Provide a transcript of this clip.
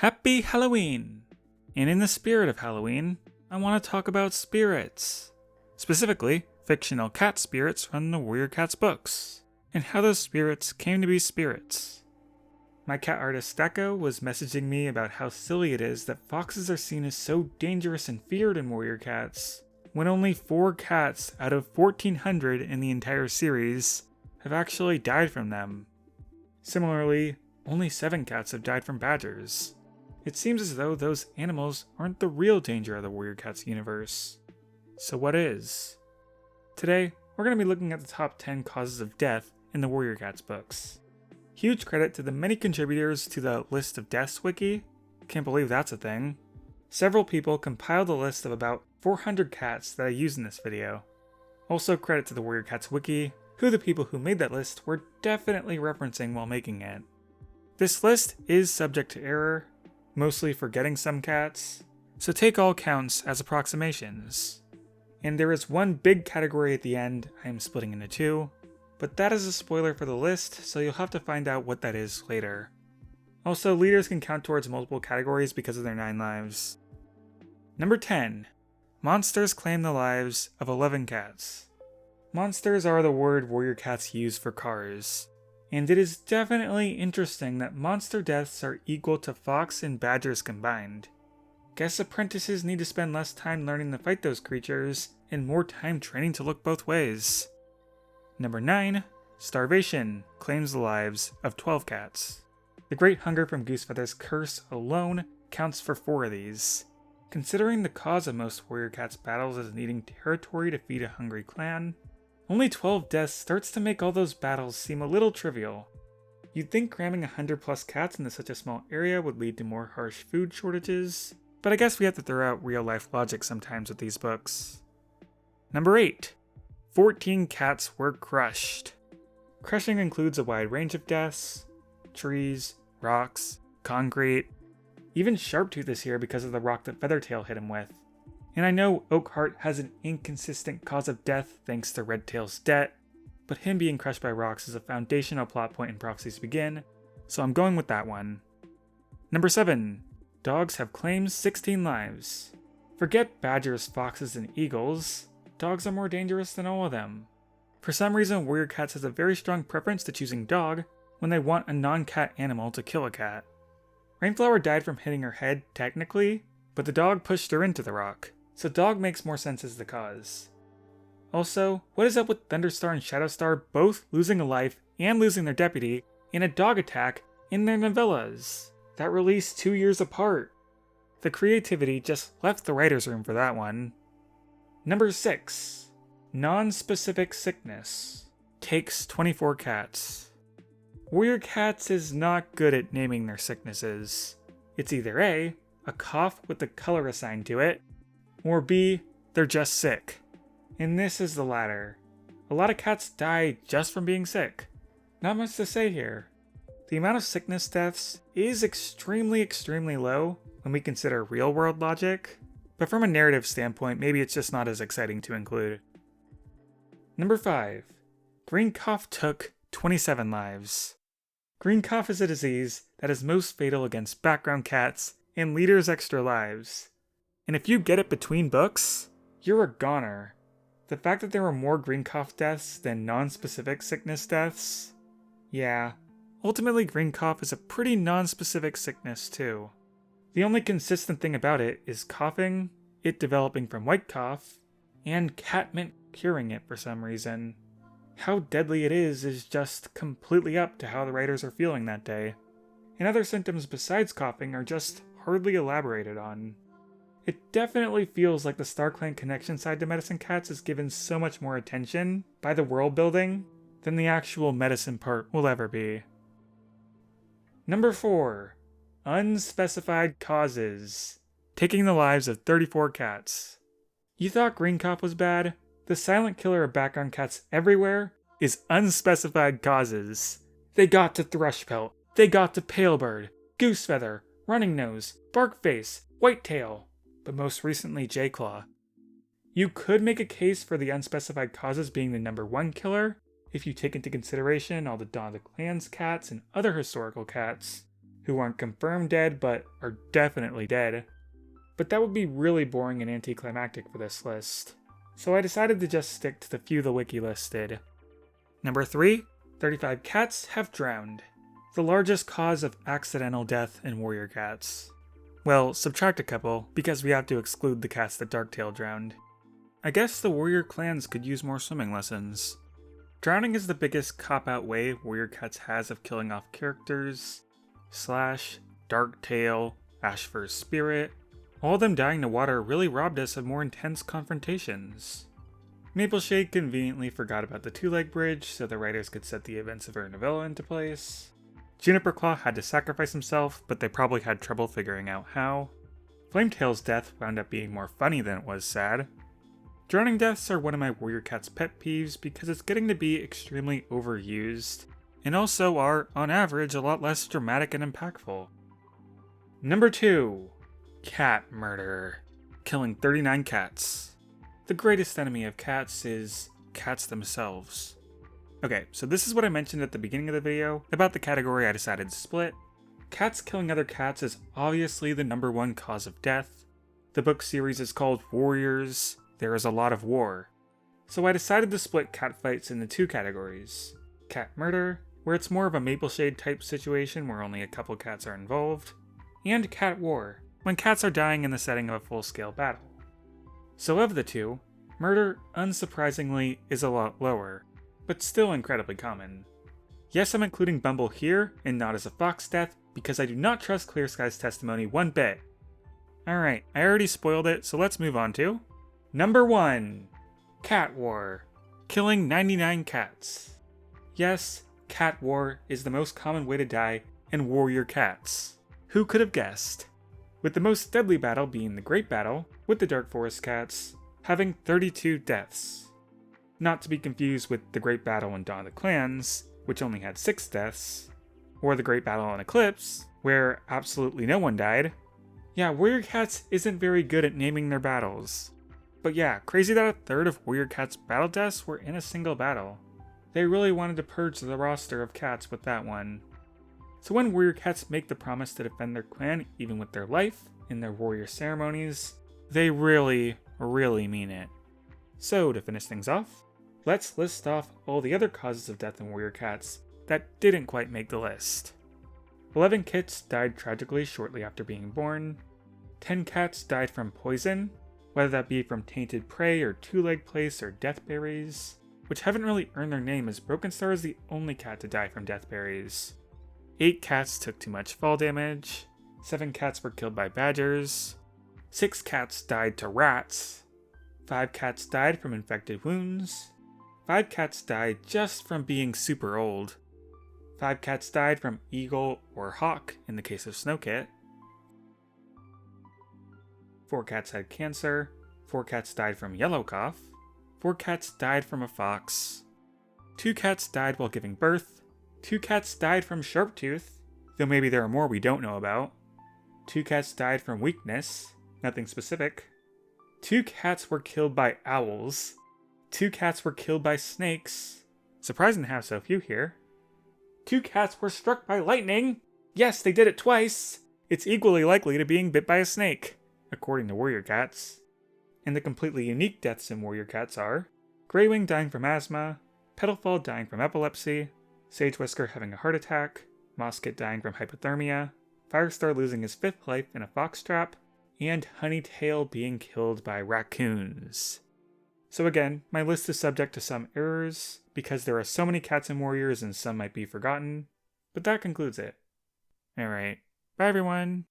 Happy Halloween! And in the spirit of Halloween, I want to talk about spirits. Specifically, fictional cat spirits from the Warrior Cats books, and how those spirits came to be spirits. My cat artist Stacko was messaging me about how silly it is that foxes are seen as so dangerous and feared in Warrior Cats, when only 4 cats out of 1,400 in the entire series have actually died from them. Similarly, only 7 cats have died from badgers. It seems as though those animals aren't the real danger of the Warrior Cats universe. So what is? Today, we're going to be looking at the top 10 causes of death in the Warrior Cats books. Huge credit to the many contributors to the List of Deaths wiki. Can't believe that's a thing. Several people compiled a list of about 400 cats that I use in this video. Also credit to the Warrior Cats wiki, who the people who made that list were definitely referencing while making it. This list is subject to error, mostly forgetting some cats, so take all counts as approximations. And there is one big category at the end I am splitting into 2, but that is a spoiler for the list, so you'll have to find out what that is later. Also, leaders can count towards multiple categories because of their 9 lives. Number 10. Monsters claim the lives of 11 cats. Monsters are the word Warrior Cats use for cars. And it is definitely interesting that monster deaths are equal to fox and badgers combined. Guess apprentices need to spend less time learning to fight those creatures and more time training to look both ways. Number 9. Starvation claims the lives of 12 cats. The Great Hunger from Goosefeather's curse alone counts for 4 of these. Considering the cause of most Warrior Cats battles is needing territory to feed a hungry clan, only 12 deaths starts to make all those battles seem a little trivial. You'd think cramming 100 plus cats into such a small area would lead to more harsh food shortages, but I guess we have to throw out real life logic sometimes with these books. Number 8. 14 cats were crushed. Crushing includes a wide range of deaths: trees, rocks, concrete. Even Sharptooth is here because of the rock that Feathertail hit him with. And I know Oakheart has an inconsistent cause of death thanks to Redtail's debt, but him being crushed by rocks is a foundational plot point in Proxies Begin, so I'm going with that one. Number 7. Dogs have claimed 16 lives. Forget badgers, foxes, and eagles. Dogs are more dangerous than all of them. For some reason, Warrior Cats has a very strong preference to choosing dog when they want a non-cat animal to kill a cat. Rainflower died from hitting her head, technically, but the dog pushed her into the rock, so dog makes more sense as the cause. Also, what is up with Thunderstar and Shadowstar both losing a life and losing their deputy in a dog attack in their novellas that released 2 years apart? The creativity just left the writer's room for that one. Number 6. Non-specific sickness takes 24 cats. Warrior Cats is not good at naming their sicknesses. It's either A, a cough with the color assigned to it, or B, they're just sick. And this is the latter. A lot of cats die just from being sick. Not much to say here. The amount of sickness deaths is extremely low when we consider real world logic, but from a narrative standpoint, maybe it's just not as exciting to include. Number 5. Green cough took 27 lives. Green cough is a disease that is most fatal against background cats and leaders' extra lives. And if you get it between books, you're a goner. The fact that there were more green cough deaths than non-specific sickness deaths? Yeah, ultimately green cough is a pretty non-specific sickness too. The only consistent thing about it is coughing, it developing from white cough, and catmint curing it for some reason. How deadly it is just completely up to how the writers are feeling that day. And other symptoms besides coughing are just hardly elaborated on. It definitely feels like the StarClan connection side to Medicine Cats is given so much more attention by the world building than the actual medicine part will ever be. Number 4. Unspecified causes taking the lives of 34 cats. You thought green cough was bad? The silent killer of background cats everywhere is unspecified causes. They got to Thrushpelt, they got to Palebird, Goosefeather, Running Nose, Barkface, Whitetail, but most recently Jayclaw. You could make a case for the unspecified causes being the number 1 killer, if you take into consideration all the Dawn of the Clans cats and other historical cats, who aren't confirmed dead but are definitely dead. But that would be really boring and anticlimactic for this list, so I decided to just stick to the few the wiki listed. Number 3, 35 cats have drowned. The largest cause of accidental death in warrior cats. Well, subtract a couple, because we have to exclude the cats that Darktail drowned. I guess the warrior clans could use more swimming lessons. Drowning is the biggest cop-out way warrior cats has of killing off characters, Slash, Darktail, Ashfur's spirit. All of them dying to water really robbed us of more intense confrontations. Mapleshade conveniently forgot about the two-leg bridge so the writers could set the events of her novella into place. Juniperclaw had to sacrifice himself, but they probably had trouble figuring out how. Flametail's death wound up being more funny than it was sad. Drowning deaths are one of my warrior cat's pet peeves because it's getting to be extremely overused, and also are, on average, a lot less dramatic and impactful. Number 2. Cat murder. Killing 39 cats. The greatest enemy of cats is cats themselves. Okay, so this is what I mentioned at the beginning of the video about the category I decided to split. Cats killing other cats is obviously the number one cause of death. The book series is called Warriors. There is a lot of war. So I decided to split cat fights into two categories. Cat murder, where it's more of a Mapleshade type situation where only a couple cats are involved, and cat war, when cats are dying in the setting of a full-scale battle. So of the two, murder, unsurprisingly, is a lot lower, but still incredibly common. Yes, I'm including Bumble here, and not as a fox death, because I do not trust Clear Sky's testimony one bit. Alright, I already spoiled it, so let's move on to Number 1. Cat War. Killing 99 cats. Yes, cat war is the most common way to die in warrior cats. Who could have guessed? With the most deadly battle being the Great Battle, with the Dark Forest cats having 32 deaths. Not to be confused with the Great Battle in Dawn of the Clans, which only had 6 deaths, or the Great Battle in Eclipse, where absolutely no one died. Yeah, warrior cats isn't very good at naming their battles. But yeah, crazy that a third of warrior cats' battle deaths were in a single battle. They really wanted to purge the roster of cats with that one. So when warrior cats make the promise to defend their clan even with their life in their warrior ceremonies, they really mean it. So to finish things off, let's list off all the other causes of death in warrior cats that didn't quite make the list. 11 kits died tragically shortly after being born. 10 cats died from poison, whether that be from tainted prey or two-leg place or deathberries, which haven't really earned their name as Broken Star is the only cat to die from deathberries. 8 cats took too much fall damage. 7 cats were killed by badgers. 6 cats died to rats. 5 cats died from infected wounds. 5 cats died just from being super old. 5 cats died from eagle or hawk in the case of Snowkit. 4 cats had cancer. 4 cats died from yellow cough. 4 cats died from a fox. 2 cats died while giving birth. 2 cats died from Sharptooth, though maybe there are more we don't know about. 2 cats died from weakness, nothing specific. 2 cats were killed by owls. 2 cats were killed by snakes. Surprising to have so few here. 2 cats were struck by lightning. Yes, they did it twice. It's equally likely to being bit by a snake, according to warrior cats. And the completely unique deaths in warrior cats are Greywing dying from asthma, Petalfall dying from epilepsy, Sage Whisker having a heart attack, Mosquit dying from hypothermia, Firestar losing his 5th life in a fox trap, and Honeytail being killed by raccoons. So again, my list is subject to some errors, because there are so many cats in warriors and some might be forgotten, but that concludes it. Alright, bye everyone!